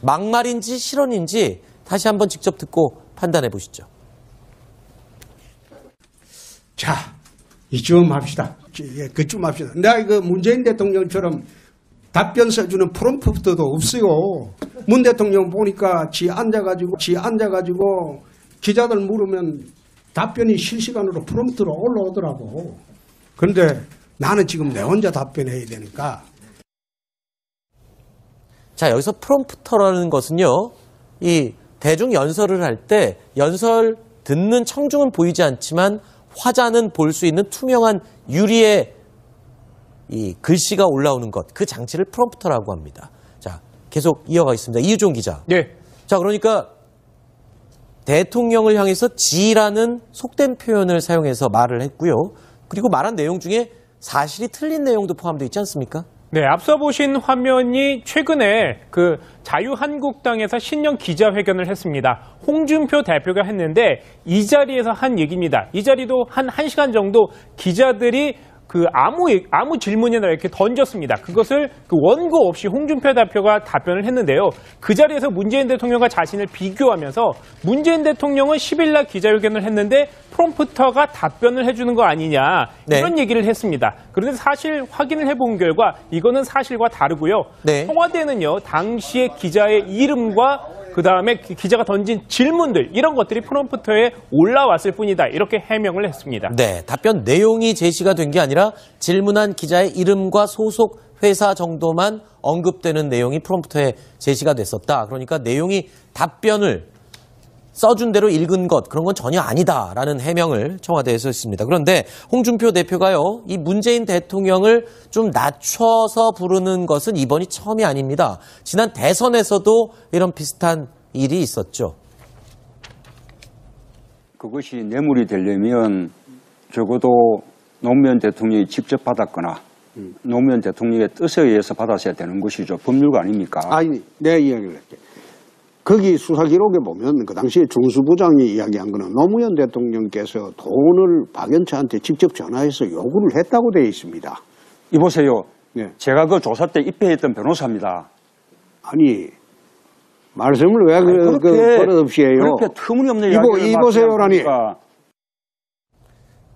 막말인지 실언인지 다시 한번 직접 듣고 판단해 보시죠. 자, 이쯤 합시다. 그쯤 합시다. 내가 이거 문재인 대통령처럼 답변 써주는 프롬프트도 없어요. 문 대통령 보니까 지 앉아가지고 기자들 물으면 답변이 실시간으로 프롬프트로 올라오더라고. 그런데 나는 지금 내 혼자 답변해야 되니까. 자, 여기서 프롬프터라는 것은요, 이 대중 연설을 할 때 연설 듣는 청중은 보이지 않지만 화자는 볼 수 있는 투명한 유리에 이 글씨가 올라오는 것, 그 장치를 프롬프터라고 합니다. 자, 계속 이어가겠습니다. 이유종 기자. 네. 자, 그러니까 대통령을 향해서 지라는 속된 표현을 사용해서 말을 했고요. 그리고 말한 내용 중에 사실이 틀린 내용도 포함되어 있지 않습니까? 네, 앞서 보신 화면이 최근에 그 자유한국당에서 신년 기자회견을 했습니다. 홍준표 대표가 했는데 이 자리에서 한 얘기입니다. 이 자리도 한 1시간 정도 기자들이 그 아무 질문이나 이렇게 던졌습니다. 그것을 그 원고 없이 홍준표 대표가 답변을 했는데요. 그 자리에서 문재인 대통령과 자신을 비교하면서 문재인 대통령은 10일 날 기자회견을 했는데 프롬프터가 답변을 해주는 거 아니냐 이런 얘기를 했습니다. 그런데 사실 확인을 해본 결과 이거는 사실과 다르고요. 네. 청와대는요 당시에 기자의 이름과 그 다음에 기자가 던진 질문들 이런 것들이 프롬프터에 올라왔을 뿐이다. 이렇게 해명을 했습니다. 네, 답변 내용이 제시가 된 게 아니라 질문한 기자의 이름과 소속 회사 정도만 언급되는 내용이 프롬프터에 제시가 됐었다. 그러니까 내용이 답변을 써준 대로 읽은 것, 그런 건 전혀 아니다라는 해명을 청와대에서 했습니다. 그런데 홍준표 대표가요, 이 문재인 대통령을 좀 낮춰서 부르는 것은 이번이 처음이 아닙니다. 지난 대선에서도 이런 비슷한 일이 있었죠. 그것이 뇌물이 되려면 적어도 노무현 대통령이 직접 받았거나 노무현 대통령의 뜻에 의해서 받았어야 되는 것이죠. 법률가 아닙니까? 아니, 내 이야기를 할게. 거기 수사 기록에 보면 그 당시에 중수부장이 이야기한 거는 노무현 대통령께서 돈을 박연차한테 직접 전화해서 요구를 했다고 되어 있습니다. 이보세요. 네. 제가 그 조사 때 입회했던 변호사입니다. 아니, 말씀을 왜 버릇없이 해요? 그렇게 터무니없는 이야기를 이보세요라니.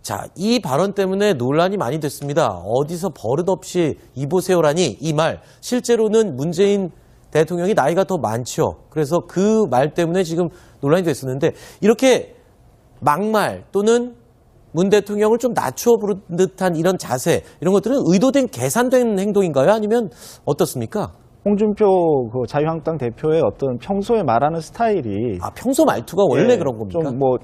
자, 이 발언 때문에 논란이 많이 됐습니다. 어디서 버릇없이 이보세요라니 이 말, 실제로는 문재인 대통령이 나이가 더 많죠. 그래서 그 말 때문에 지금 논란이 됐었는데 이렇게 막말 또는 문 대통령을 좀 낮춰 부른 듯한 이런 자세, 이런 것들은 의도된 계산된 행동인가요? 아니면 어떻습니까? 홍준표 그 자유한국당 대표의 어떤 평소에 말하는 스타일이 평소 말투가 원래 그런 겁니까? 좀 뭐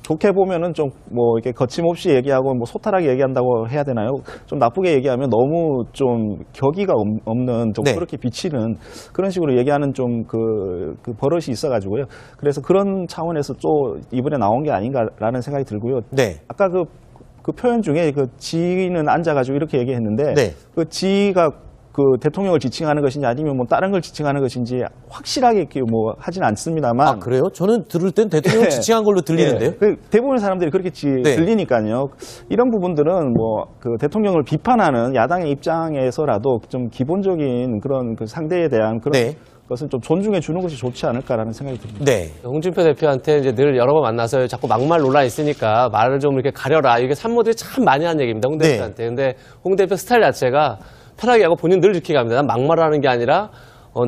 좋게 보면은 좀 뭐 이렇게 거침없이 얘기하고 뭐 소탈하게 얘기한다고 해야 되나요? 좀 나쁘게 얘기하면 너무 좀 격의가 없는 좀 그렇게 비치는 그런 식으로 얘기하는 좀 그 버릇이 있어가지고요. 그래서 그런 차원에서 또 이번에 나온 게 아닌가라는 생각이 들고요. 네. 아까 그 표현 중에 그 지는 앉아가지고 이렇게 얘기했는데 그 지가 그 대통령을 지칭하는 것인지 아니면 뭐 다른 걸 지칭하는 것인지 확실하게 이렇게 뭐 하진 않습니다만. 그래요? 저는 들을 땐 대통령을 지칭한 걸로 들리는데요. 대부분의 사람들이 그렇게 들리니까요. 이런 부분들은 뭐 그 대통령을 비판하는 야당의 입장에서라도 좀 기본적인 그런 그 상대에 대한 그런 것은 좀 존중해 주는 것이 좋지 않을까라는 생각이 듭니다. 네. 홍준표 대표한테 이제 늘 여러 번 만나서 자꾸 막말 논란이 있으니까 말을 좀 이렇게 가려라. 이게 산모들이 참 많이 하는 얘기입니다. 홍 대표한테. 근데 홍 대표 스타일 자체가 편하게 하고 본인 늘 이렇게 갑니다. 난 막말하는 게 아니라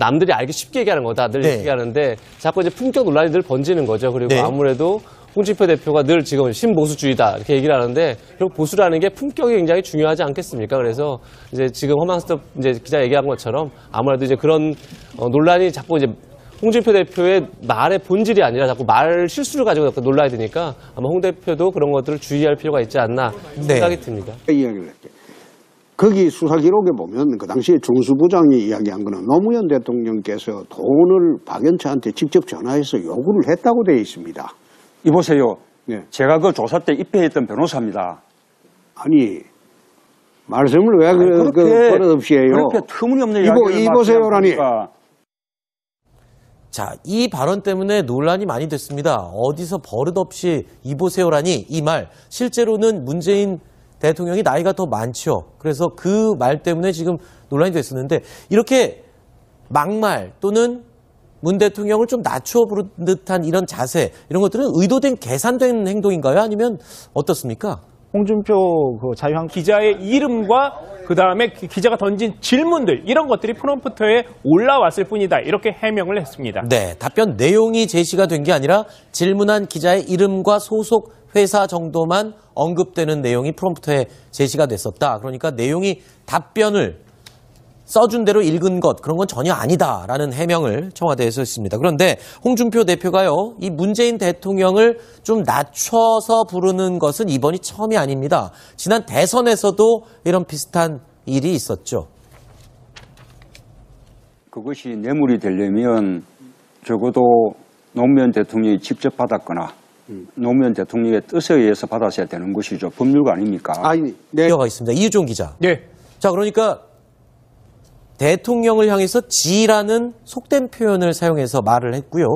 남들이 알기 쉽게 얘기하는 거다. 늘 이렇게 하는데 자꾸 이제 품격 논란이 늘 번지는 거죠. 그리고 아무래도 홍준표 대표가 늘 지금 신보수주의다 이렇게 얘기를 하는데 결국 보수라는 게 품격이 굉장히 중요하지 않겠습니까? 그래서 이제 지금 허망스톱 이제 기자 얘기한 것처럼 아무래도 이제 그런 논란이 자꾸 이제 홍준표 대표의 말의 본질이 아니라 자꾸 말 실수를 가지고 논란이 되니까 아마 홍 대표도 그런 것들을 주의할 필요가 있지 않나 생각이 듭니다. 이야기를 할게. 거기 수사 기록에 보면 그 당시에 중수부장이 이야기한 거는 노무현 대통령께서 돈을 박연차한테 직접 전화해서 요구를 했다고 되어 있습니다. 이보세요. 제가 그 조사 때 입회했던 변호사입니다. 아니, 말씀을 왜 버릇없이 해요? 그렇게 터무니없는 이야기를 이보세요라니. 자, 이 발언 때문에 논란이 많이 됐습니다. 어디서 버릇없이 이보세요라니 이 말, 실제로는 문재인 대통령이 나이가 더 많죠. 그래서 그 말 때문에 지금 논란이 됐었는데 이렇게 막말 또는 문 대통령을 좀 낮춰 부른 듯한 이런 자세, 이런 것들은 의도된 계산된 행동인가요? 아니면 어떻습니까? 홍준표 그 자유한국당 기자의 이름과 그 다음에 기자가 던진 질문들 이런 것들이 프롬프터에 올라왔을 뿐이다. 이렇게 해명을 했습니다. 네, 답변 내용이 제시가 된 게 아니라 질문한 기자의 이름과 소속 회사 정도만 언급되는 내용이 프롬프터에 제시가 됐었다. 그러니까 내용이 답변을 써준 대로 읽은 것, 그런 건 전혀 아니다라는 해명을 청와대에서 했습니다. 그런데 홍준표 대표가요, 이 문재인 대통령을 좀 낮춰서 부르는 것은 이번이 처음이 아닙니다. 지난 대선에서도 이런 비슷한 일이 있었죠. 그것이 뇌물이 되려면 적어도 노무현 대통령이 직접 받았거나 노무현 대통령의 뜻에 의해서 받았어야 되는 것이죠. 법률가 아닙니까? 아니, 네. 이어가 있습니다. 이유종 기자. 네. 자, 그러니까 대통령을 향해서 지라는 속된 표현을 사용해서 말을 했고요.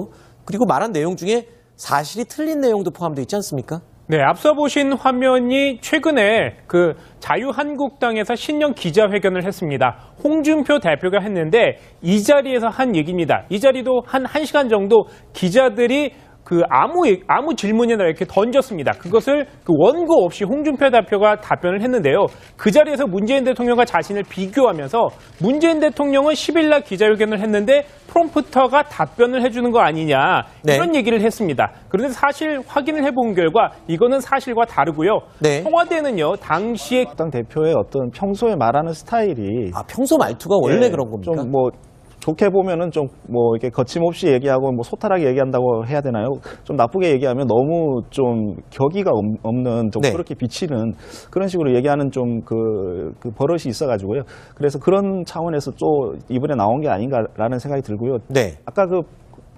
그리고 말한 내용 중에 사실이 틀린 내용도 포함되어 있지 않습니까? 네, 앞서 보신 화면이 최근에 그 자유한국당에서 신년 기자회견을 했습니다. 홍준표 대표가 했는데 이 자리에서 한 얘기입니다. 이 자리도 한 1시간 정도 기자들이 그 아무 질문이나 이렇게 던졌습니다. 그것을 그 원고 없이 홍준표 대표가 답변을 했는데요. 그 자리에서 문재인 대통령과 자신을 비교하면서 문재인 대통령은 10일 날 기자회견을 했는데 프롬프터가 답변을 해주는 거 아니냐 이런 얘기를 했습니다. 그런데 사실 확인을 해본 결과 이거는 사실과 다르고요. 네. 청와대는요 당시에 당 대표의 어떤 평소에 말하는 스타일이 평소 말투가 원래 예, 그런 겁니까? 좀 뭐 좋게 보면은 좀 뭐 이렇게 거침없이 얘기하고 뭐 소탈하게 얘기한다고 해야 되나요? 좀 나쁘게 얘기하면 너무 좀 격의가 없는 좀 네. 그렇게 비치는 그런 식으로 얘기하는 좀 그 버릇이 있어가지고요. 그래서 그런 차원에서 또 이번에 나온 게 아닌가라는 생각이 들고요. 네. 아까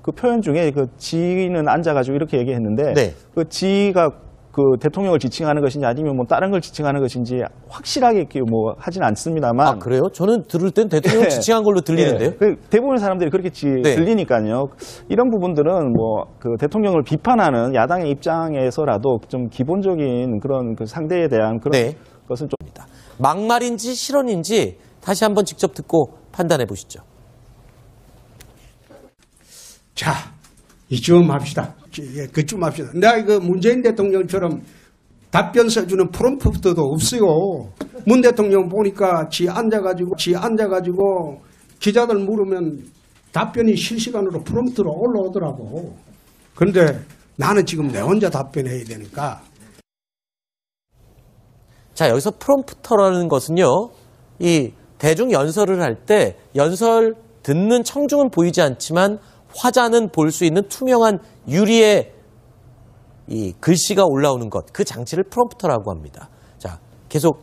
그 표현 중에 그 지는 앉아가지고 이렇게 얘기했는데 네. 그 지가 그 대통령을 지칭하는 것인지 아니면 뭐 다른 걸 지칭하는 것인지 확실하게 이렇게 뭐 하진 않습니다만. 아, 그래요? 저는 들을 땐 대통령을 네. 지칭한 걸로 들리는데요. 예, 그 대부분의 사람들이 그렇게 네. 들리니까요. 이런 부분들은 뭐 그 대통령을 비판하는 야당의 입장에서라도 좀 기본적인 그런 그 상대에 대한 그런 네. 것은 좀 막말인지 실언인지 다시 한번 직접 듣고 판단해 보시죠. 자, 이쯤 합시다. 그쯤 합시다. 내가 이거 문재인 대통령처럼 답변 써주는 프롬프트도 없어요. 문 대통령 보니까 지 앉아가지고 기자들 물으면 답변이 실시간으로 프롬프트로 올라오더라고. 그런데 나는 지금 내 혼자 답변해야 되니까. 자, 여기서 프롬프터라는 것은요, 이 대중 연설을 할 때 연설 듣는 청중은 보이지 않지만 화자는 볼 수 있는 투명한 유리에 이 글씨가 올라오는 것, 그 장치를 프롬프터라고 합니다. 자, 계속